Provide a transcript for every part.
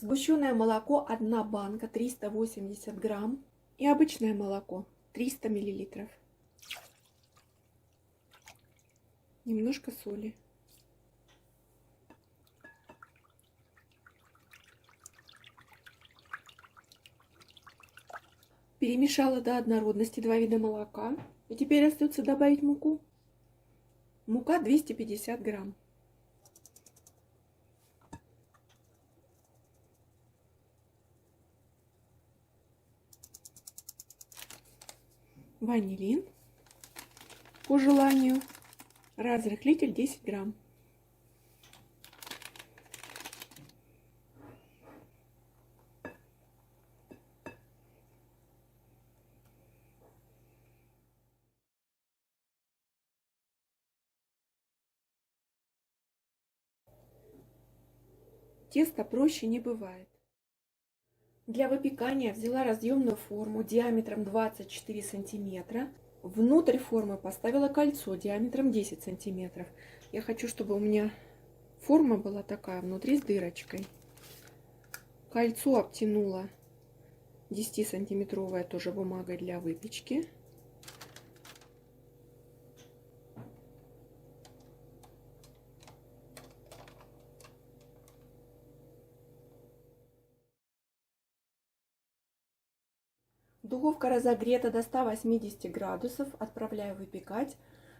Сгущенное молоко 1 банка 380 грамм и обычное молоко 300 миллилитров. Немножко соли. Перемешала до однородности 2 вида молока. И теперь остается добавить муку. Мука 250 грамм. Ванилин по желанию. Разрыхлитель 10 грамм. Тесто проще не бывает. Для выпекания взяла разъемную форму диаметром 24 сантиметра. Внутрь формы поставила кольцо диаметром 10 сантиметров. Я хочу, чтобы у меня форма была такая, внутри с дырочкой. Кольцо обтянула 10-сантиметровая тоже бумагой для выпечки. Духовка разогрета до 180 градусов. Отправляю выпекать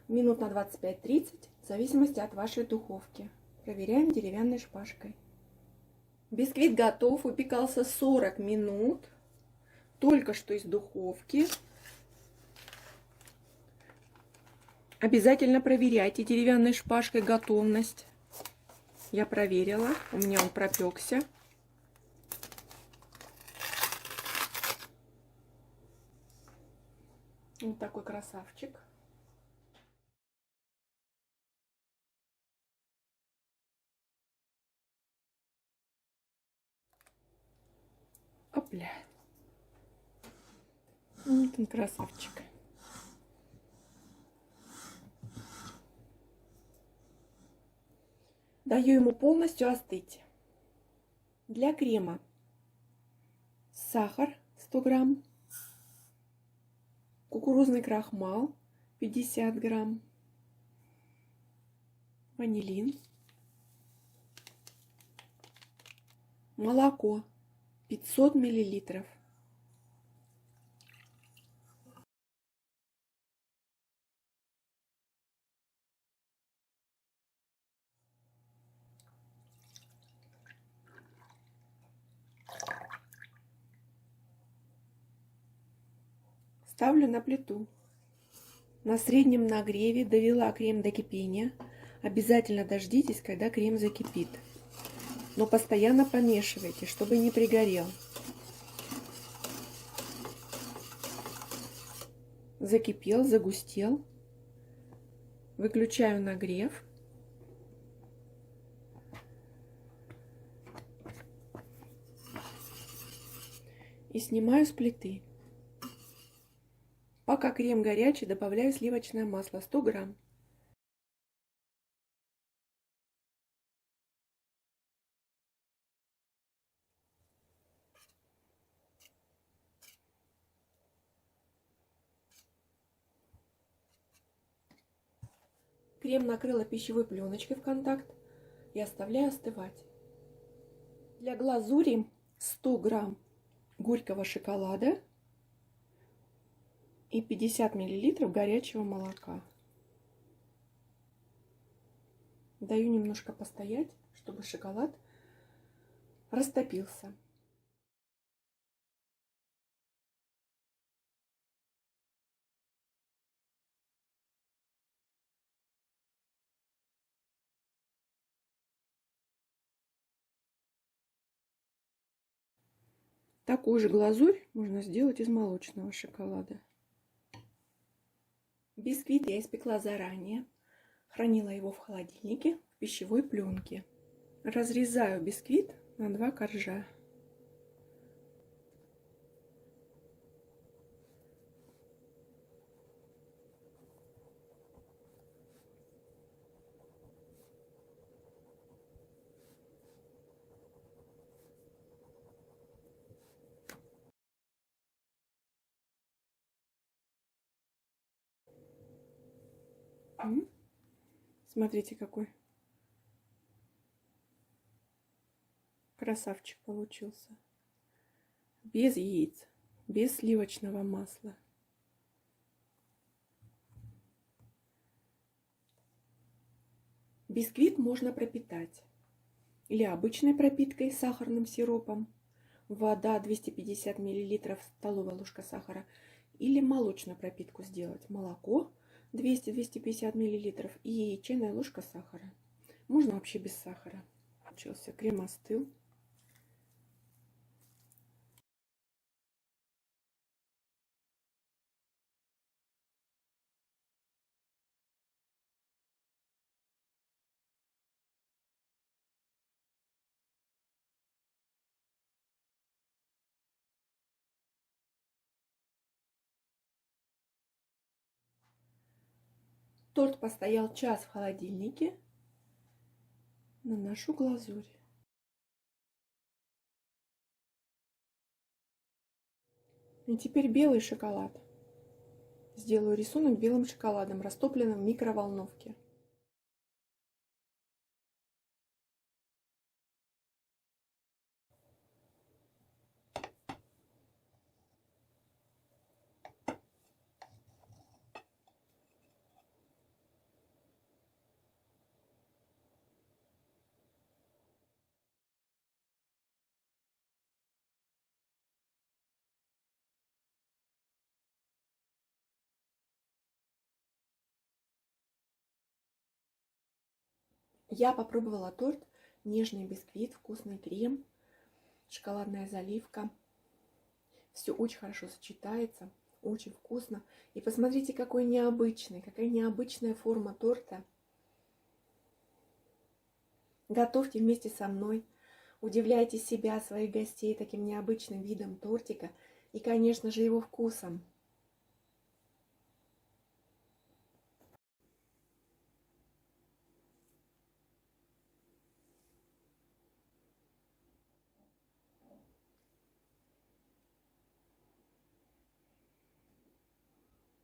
минут на 25-30, в зависимости от вашей духовки. Проверяем деревянной шпажкой. Бисквит готов, выпекался 40 минут. Только что из духовки. Обязательно проверяйте деревянной шпажкой готовность. Я проверила, у меня он пропекся. Вот такой красавчик. Опля. Вот он, красавчик. Даю ему полностью остыть. Для крема сахар 100 грамм, кукурузный крахмал 50 грамм, ванилин, молоко 500 миллилитров, ставлю на плиту. На среднем нагреве довела крем до кипения. Обязательно дождитесь, когда крем закипит. Но постоянно помешивайте, чтобы не пригорел. Закипел, загустел. Выключаю нагрев. И снимаю с плиты. Пока крем горячий, добавляю сливочное масло 100 грамм. Крем накрыла пищевой пленочкой в контакт и оставляю остывать. Для глазури 100 грамм горького шоколада и 50 миллилитров горячего молока. Даю немножко постоять, чтобы шоколад растопился. Такую же глазурь можно сделать из молочного шоколада. Бисквит я испекла заранее. Хранила его в холодильнике в пищевой пленке. Разрезаю бисквит на 2 коржа. Смотрите, какой красавчик получился. Без яиц, без сливочного масла. Бисквит можно пропитать или обычной пропиткой с сахарным сиропом, вода 250 мл, столовая ложка сахара, или молочную пропитку сделать, молоко 200-250 мл и чайная ложка сахара. Можно вообще без сахара. Получился, крем остыл. Торт постоял час в холодильнике. Наношу глазурь. И теперь белый шоколад. Сделаю рисунок белым шоколадом, растопленным в микроволновке. Я попробовала торт. Нежный бисквит, вкусный крем, шоколадная заливка. Все очень хорошо сочетается, очень вкусно. И посмотрите, какой необычный, какая необычная форма торта. Готовьте вместе со мной. Удивляйте себя, своих гостей таким необычным видом тортика и, конечно же, его вкусом.